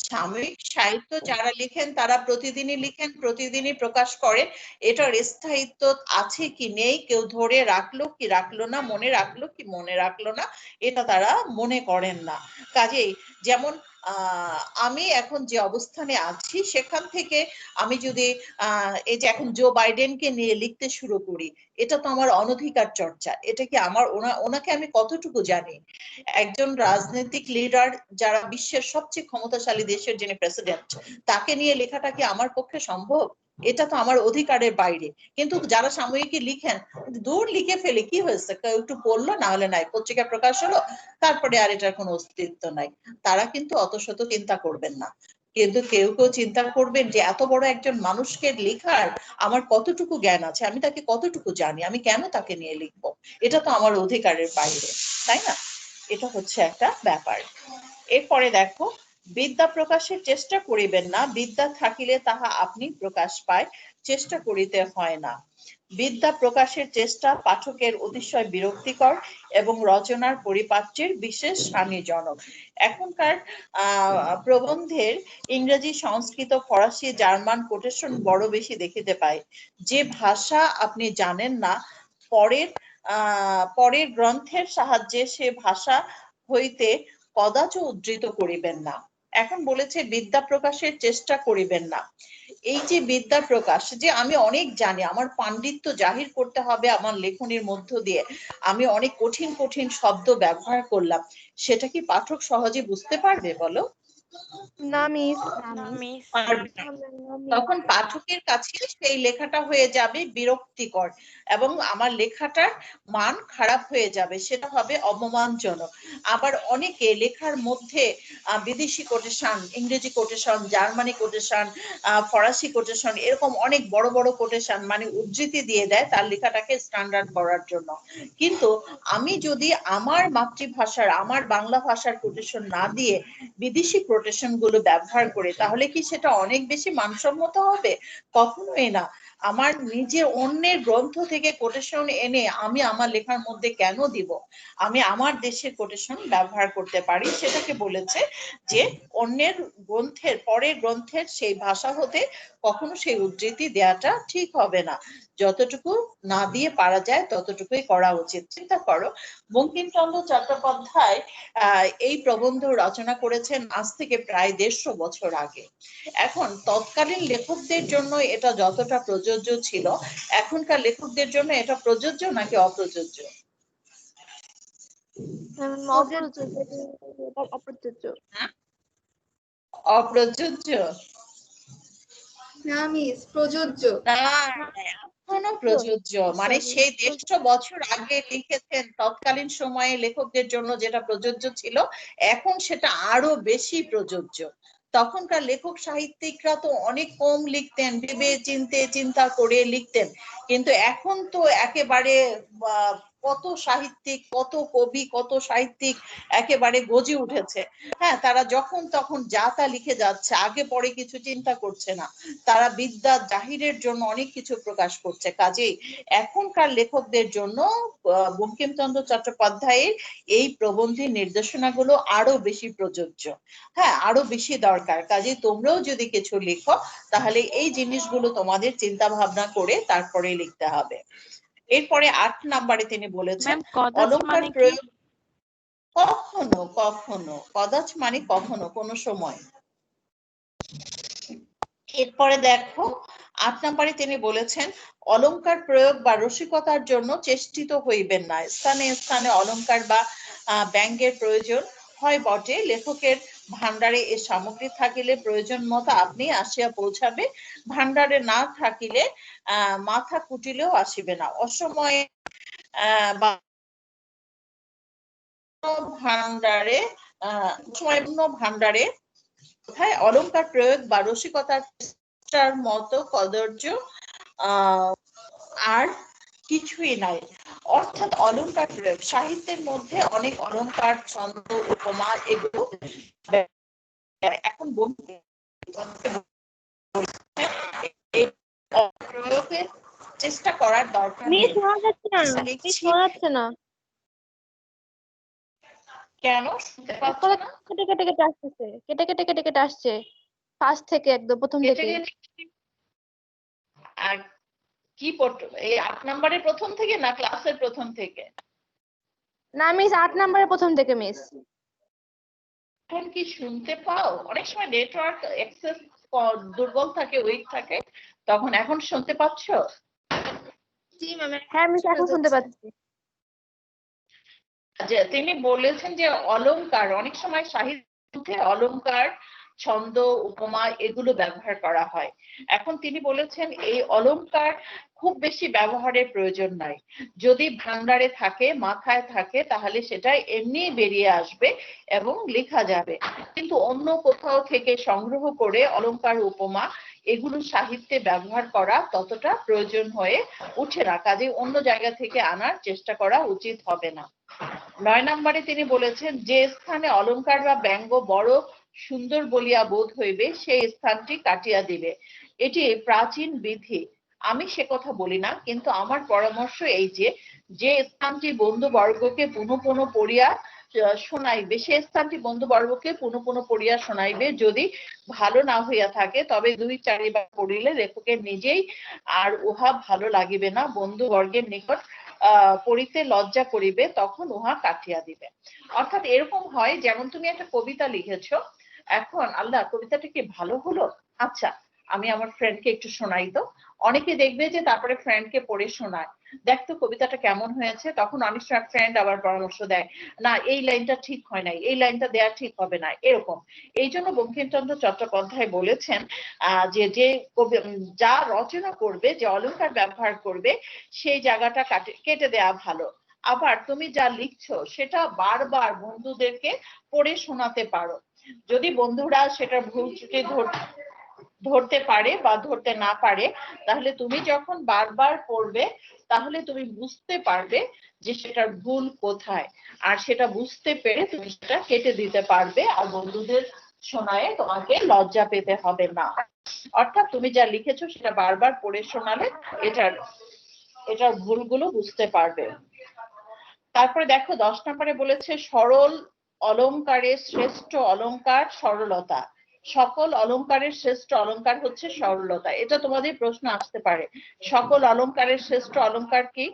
সাময়িক সাহিত্য যারা লিখেন তারা প্রতিদিনই লিখেন, প্রতিদিনই প্রকাশ করেন। এটার স্থায়িত্ব আছে কি নেই, কেউ ধরে রাখলো কি রাখলো না, মনে রাখলো কি মনে রাখলো না, এটা তারা মনে করেন না। কাজেই যেমন আমি এখন যে অবস্থানে আছি সেখান থেকে আমি যদি এই যে এখন জো বাইডেনকে নিয়ে লিখতে শুরু করি, এটা তো আমার অনধিকার চর্চা। এটা কি আমার ওনাকে আমি কতটুকু জানি? একজন রাজনৈতিক লিডার, যারা বিশ্বের সবচেয়ে ক্ষমতাশালী দেশের যিনি প্রেসিডেন্ট, তাকে নিয়ে লেখাটা কি আমার পক্ষে সম্ভব? এটা তো আমার অধিকারের বাইরে। কিন্তু যারা সাময়িকী লিখেন, দূর লিখে ফেলে, কি হয়েছে, কেউ একটু পড়লো, না হলে নাই, পত্রিকা প্রকাশ হলো, তারপরে আর এটার কোনো অস্তিত্ব নাই। তারা কিন্তু অত শত চিন্তা করবেন না। কিন্তু কেউ কেউ চিন্তা করবেন যে এত বড় একজন মানুষকে লেখার আমার কতটুকু জ্ঞান আছে, আমি তাকে কতটুকু জানি, আমি কেন তাকে নিয়ে লিখবো, এটা তো আমার অধিকারের বাইরে, তাই না? এটা হচ্ছে একটা ব্যাপার। এরপরে দেখো, বিদ্যা প্রকাশের চেষ্টা করিবেন না, বিদ্যা থাকিলে তাহা আপনি প্রকাশ পায়, চেষ্টা করিতে হয় না। বিদ্যা প্রকাশের চেষ্টা পাঠকের অতিশয় বিরক্তিকর এবং রচনার পরিপাট্যের বিশেষ হানিজনক। এখনকার প্রবন্ধের ইংরেজি, সংস্কৃত, ফরাসি, জার্মান কোটেশন বড় বেশি দেখিতে পাই। যে ভাষা আপনি জানেন না, পরের গ্রন্থের সাহায্যে সে ভাষা হইতে কদাচ উদ্ধৃত করিবেন না। এখন বলেছে বিদ্যা প্রকাশের চেষ্টা করিবেন না। এই যে বিদ্যা প্রকাশ, যে আমি অনেক জানি, আমার পাণ্ডিত্য জাহির করতে হবে আমার লেখনীর মধ্য দিয়ে, আমি অনেক কঠিন কঠিন শব্দ ব্যবহার করলাম, সেটা কি পাঠক সহজে বুঝতে পারবে বলো?
না মিস।
মিস।
পারবে না। তখন পাঠকের কাছে সেই লেখাটা হয়ে যাবে বিরক্তিকর এবং আমার লেখাটার মান খারাপ হয়ে যাবে, সেটা হবে অপমানজনক। আবার অনেকে লেখার মধ্যে বিদেশি কোটেশন, ইংরেজি কোটেশন, জার্মানি কোটেশন, ফরাসি কোটেশন, এরকম অনেক বড় বড় কোটেশন মানে উদ্ধৃতি দিয়ে দেয় তার লেখাটাকে স্ট্যান্ডার্ড করার জন্য। কিন্তু আমি যদি আমার মাতৃভাষার, আমার বাংলা ভাষার কোটেশন না দিয়ে বিদেশি কোটেশন গুলো ব্যবহার করে, তাহলে কি সেটা অনেক বেশি মানসম্মত হবে? কখনোই না। আমার নিজের অন্যের গ্রন্থ থেকে কোটেশন এনে আমি আমার লেখার মধ্যে কেন দিব? আমি আমার দেশের কোটেশন ব্যবহার করতে পারি। সেটাকে বলেছে যে অন্যের গ্রন্থের, পরের গ্রন্থের সেই ভাষা হতে কখনো সেই উদ্ধৃতি দেওয়াটা ঠিক হবে না। যতটুকু না দিয়ে পারা যায় ততটুকুই করা উচিত। চিন্তা করো, বঙ্কিমচন্দ্র চট্টোপাধ্যায় এই প্রবন্ধ রচনা করেছেন আজ থেকে প্রায় 150 বছর আগে। এখন তৎকালীন লেখকদের জন্য এটা যতটা প্রযোজ্য ছিল, এখনকার লেখকদের জন্য এটা প্রযোজ্য নাকি অপ্রযোজ্য?
অপ্রযোজ্য।
অপ্রযোজ্য
না মিস, প্রযোজ্য।
এখনো প্রযোজ্য। মানে সেই 150 বছর আগে লিখেছেন, তৎকালীন সময়ে লেখকদের জন্য যেটা প্রযোজ্য ছিল, এখন সেটা আরো বেশি প্রযোজ্য। তখনকার লেখক সাহিত্যিকরা তো অনেক কম লিখতেন, ভেবে চিন্তা করে লিখতেন, কিন্তু এখন তো একেবারে কত সাহিত্যিক, কত কবি, কত সাহিত্যিক একেবারে গজে উঠেছে। হ্যাঁ, তারা যখন তখন যা তা লিখে যাচ্ছে, আগে পরে কিছু চিন্তা করছে না, তারা বিদ্যা জাহিরের জন্য অনেক কিছু প্রকাশ করছে। কাজেই এখনকার লেখকদের জন্য বঙ্কিমচন্দ্র চট্টোপাধ্যায়ের এই প্রবন্ধী নির্দেশনাগুলো আরো বেশি প্রযোজ্য। হ্যাঁ, আরো বেশি দরকার। কাজেই তোমরাও যদি কিছু লিখো, তাহলে এই জিনিসগুলো তোমাদের চিন্তা ভাবনা করে তারপরে লিখতে হবে। এরপরে 8 নম্বরে তিনি বলেছেন অলংকার প্রয়োগ কখনো কখনো, কদাচ মানে কখনো, কোনো সময়। এরপরে দেখো 8 নম্বরে তিনি বলেছেন অলংকার প্রয়োগ বা রসিকতার জন্য চেষ্টিত হইবেন না। স্থানে স্থানে অলংকার বা ব্যঙ্গের প্রয়োজন হয় বটে, লেখকের ভান্ডারে এ সামগ্রী থাকিলে প্রয়োজন মতো আপনি আসিয়া পৌঁছাবে, ভান্ডারে না থাকিলে মাথা কুটিলেও আসিবে না। অসময়ে বা ভান্ডারে ভান্ডারে কোথায় অলংকার প্রয়োগ বা রসিকতার মতো কদর্য আর কিছুই নাই। অর্থাৎ অলংকার প্রয়োগ, সাহিত্যের মধ্যে অনেক অলংকার, ছন্দ, উপমা এগুলো এখন প্রয়োগের চেষ্টা করার দরকার নেই।
শোনা যাচ্ছে না, শোনা যাচ্ছে না।
কেন শুনতে পাচ্ছ না?
কেটে কেটে কেটে আসতেছে, কেটে কেটে কেটে কেটে আসছে, ফার্স্ট থেকে একদম প্রথম থেকে।
আর কি পড়তো এই 8 নম্বরের প্রথম থেকে না ক্লাসের প্রথম থেকে?
না মিস, 8 নম্বরের প্রথম থেকে মিস।
এখন কি শুনতে পাও? অনেক সময় নেটওয়ার্ক অ্যাক্সেস দুর্বল থাকে, উইক থাকে, তখন এখন শুনতে পাচ্ছ?
জি ম্যাম।
হ্যাঁ মিস, এখন শুনতে পাচ্ছি।
যে তিনি বলেছেন যে অলংকার, অনেক সময় সাহিত্যে অলংকার, ছন্দ, উপমা এগুলো ব্যবহার করা হয়। এখন তিনি বলেছেন এই অলংকার খুব বেশি ব্যবহারের প্রয়োজন নাই। যদি ভান্ডারে থাকে, মাথায় থাকে, তাহলে সেটা এমনি বেরিয়ে আসবে এবং লেখা যাবে। কিন্তু অন্য কোথাও থেকে সংগ্রহ করে অলংকার, উপমা এগুলো সাহিত্যে ব্যবহার করা ততটা প্রয়োজন হয়ে উঠে না, কাজে অন্য জায়গা থেকে আনার চেষ্টা করা উচিত হবে না। 9 নম্বরে তিনি বলেছেন, যে স্থানে অলংকার বা ব্যঙ্গ বড় সুন্দর বলিয়া বোধ হইবে সেই স্থানটি কাটিয়া দিবে। এটি প্রাচীন বিধি, আমি সে কথা বলি না, কিন্তু আমার পরামর্শ এই যে স্থানটি বন্ধু বর্গকে পুনঃ পুনঃ পড়িয়া শোনাইবে, সে স্থানটি বন্ধু বর্গকে পুনঃ পুনঃ পড়িয়া শোনাইবে। যদি ভালো না হইয়া থাকে তবে 2-4 বার পড়িলে লেখকের নিজেই আর উহা ভালো লাগিবে না, বন্ধু বর্গের নিকট পড়িতে লজ্জা করিবে, তখন উহা কাটিয়া দিবে। অর্থাৎ এরকম হয়, যেমন তুমি একটা কবিতা লিখেছো, এখন আল্লাহ কবিতাটা কি ভালো হলো, আচ্ছা আমি আমার ফ্রেন্ডকে একটু শোনাই তো। অনেকে দেখবে যে তারপরে ফ্রেন্ডকে পড়ে শোনায়, দেখতো কবিতাটা কেমন হয়েছে, তখন অনেক সময় ফ্রেন্ড আবার পরামর্শ দেয়, না এই লাইনটা ঠিক হয় নাই, এই লাইনটা দেয়া ঠিক হবে না, এরকম। এই জন্য বঙ্কিমচন্দ্র চট্টোপাধ্যায় বলেছেন যে যা রচনা করবে, যে অলংকার ব্যবহার করবে, সেই জায়গাটা কেটে দেয়া ভালো। আবার তুমি যা লিখছো সেটা বারবার বন্ধুদেরকে পড়ে শোনাতে পারো। যদি বন্ধুরা সেটা ভুল ত্রুটি ধরতে পারে বা ধরতে না পারে, তাহলে তুমি যখন বারবার পড়বে তাহলে তুমি বুঝতে পারবে যে সেটার ভুল কোথায়, আর সেটা বুঝতে পেরে তুমি সেটা কেটে দিতে পারবে, আর বন্ধুদের শোনায় তোমাকে লজ্জা পেতে হবে না। অর্থাৎ তুমি যা লিখেছো সেটা বারবার পড়ে শোনালে এটার ভুলগুলো বুঝতে পারবে। তারপরে দেখো 10 নম্বরে বলেছে, সরল অলংকারের শ্রেষ্ঠ অলংকার সরলতা। সকল অলংকারের শ্রেষ্ঠ অলংকার হচ্ছে সরলতা। এটা তোমাদের প্রশ্ন আসতে পারে, সকল অলংকারের শ্রেষ্ঠ অলংকার কি?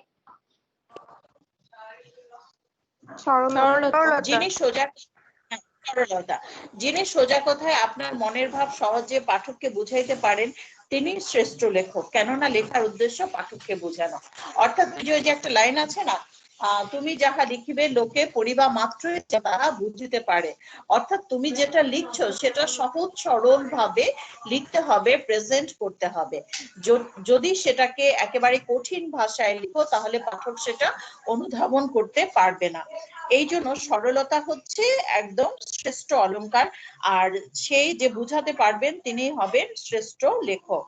সরলতা।
যিনি সোজা সরলতা, যিনি সোজা কথায় আপনার মনের ভাব সহজে পাঠককে বুঝাইতে পারেন তিনি শ্রেষ্ঠ লেখক, কেননা লেখার উদ্দেশ্য পাঠককে বোঝানো। অর্থাৎ যে একটা লাইন আছে না, তুমি যাহা লিখিবে লোকে পড়িবা মাত্রই তাহা বুঝিতে পারে। অর্থাৎ তুমি যেটা লিখছো সেটা সহজ সরল ভাবে লিখতে হবে, প্রেজেন্ট করতে হবে। যদি সেটাকে একেবারে কঠিন ভাষায় লিখো তাহলে পাঠক সেটা অনুধাবন করতে পারবে না। এই জন্য সরলতা হচ্ছে একদম শ্রেষ্ঠ অলংকার, আর সেই যে বুঝাতে পারবেন তিনি হবেন শ্রেষ্ঠ লেখক।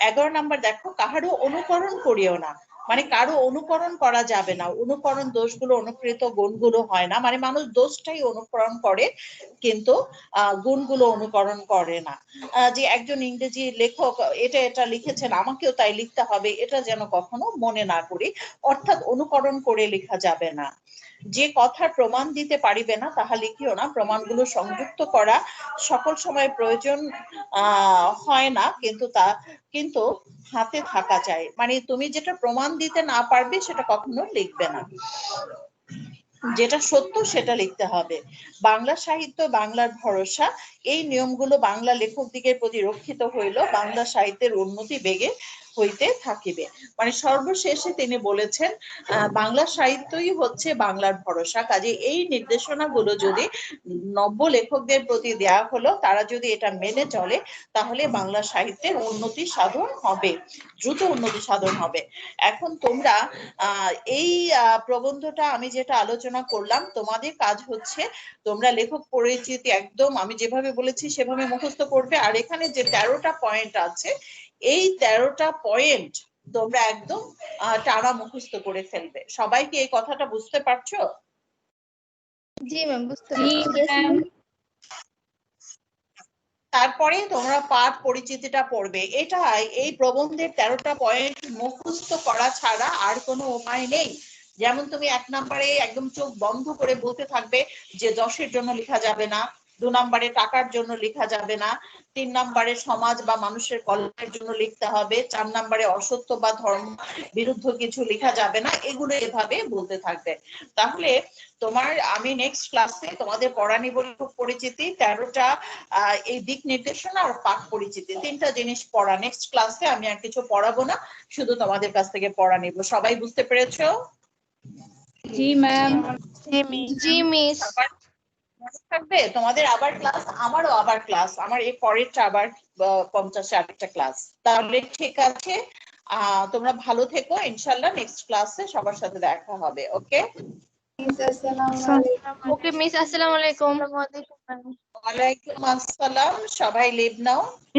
11 নম্বর দেখো, কাহারও অনুকরণ করিও না, মানে কারো অনুকরণ করা যাবে না। অনুকরণ দোষগুলো, অনুকৃত গুণগুলো হয় না, মানে মানুষ দোষটাই অনুকরণ করে কিন্তু গুণগুলো অনুকরণ করে না। যে একজন ইংরেজি লেখক এটা লিখেছেন, আমাকেও তাই লিখতে হবে, এটা যেন কখনো মনে না করি। অর্থাৎ অনুকরণ করে লেখা যাবে না। যে কথার প্রমাণ দিতে পারিবে না তাহা লিখিও না। প্রমাণগুলো সংযুক্ত করা সকল সময় প্রয়োজন হয় না, কিন্তু হাতে থাকা চাই, মানে তুমি যেটা প্রমাণ দিতে না পারবে সেটা কখনো লিখবে না, যেটা সত্য সেটা লিখতে হবে। বাংলা সাহিত্য বাংলার ভরসা, এই নিয়মগুলো বাংলা লেখকদিগের প্রতি রক্ষিত হইল, বাংলা সাহিত্যের উন্নতি বেগে হইতে থাকিবে। মানে সর্বশেষে তিনি বলেছেন বাংলা সাহিত্যই হচ্ছে বাংলার ভরসা। কাজে এই নির্দেশনাগুলো যদি নব্য লেখকদের প্রতি দেয়া হলো, তারা যদি এটা মেনে চলে তাহলে বাংলা সাহিত্যের উন্নতি সাধন হবে, দ্রুত উন্নতি সাধন হবে। এখন তোমরা এই প্রবন্ধটা আমি যেটা আলোচনা করলাম, তোমাদের কাজ হচ্ছে তোমরা লেখক পরিচিতি একদম আমি যেভাবে বলেছি সেভাবে মুখস্থ করবে। আর এখানে যে 13টা পয়েন্ট আছে, এই 13টা পয়েন্ট তোমরা একদম টানা মুখস্থ করে ফেলবে। সবাই কি এই কথাটা বুঝতে পারছো?
জি ম্যাম, বুঝতে পারছি।
তারপরে তোমরা পাঠ পরিচিতিটা পড়বে। এটা এই প্রবন্ধের 13টা পয়েন্ট মুখস্থ করা ছাড়া আর কোনো উপায় নেই। যেমন তুমি 1 নম্বরে একদম চোখ বন্ধ করে বলতে থাকবে যে যশের জন্য লেখা যাবে না, 2 নম্বরে টাকার জন্য লেখা যাবে না, 3 নম্বরে সমাজ বা মানুষের কল্যাণের জন্য লিখতে হবে, 4 নম্বরে অসত্য বা ধর্ম বিরুদ্ধ কিছু লেখা যাবে না, এগুলো এভাবে বলতে থাকবে। তাহলে আমি নেক্সট ক্লাসে তোমাদের পড়া নিব লেখক পরিচিতি, 13টা এই দিক নির্দেশনা আর পাঠ পরিচিতি, 3টা জিনিস পড়া। নেক্সট ক্লাসে আমি আর কিছু পড়াবো না, শুধু তোমাদের কাছ থেকে পড়া নিব। সবাই বুঝতে পেরেছো?
জি ম্যাম।
জি মিস।
মনে থাকবে তোমাদের আবার ক্লাস, আমারও আবার ক্লাস, আমার এই পরেরটা আবার 50 আরেকটা ক্লাস। তাহলে ঠিক আছে, তোমরা ভালো থেকো, ইনশাল্লাহ নেক্সট ক্লাসে সবার সাথে দেখা হবে। ওকে,
ওকে মিস, আসসালামু আলাইকুম।
ওয়ালাইকুম আসসালাম। সবাই লিভ নাও।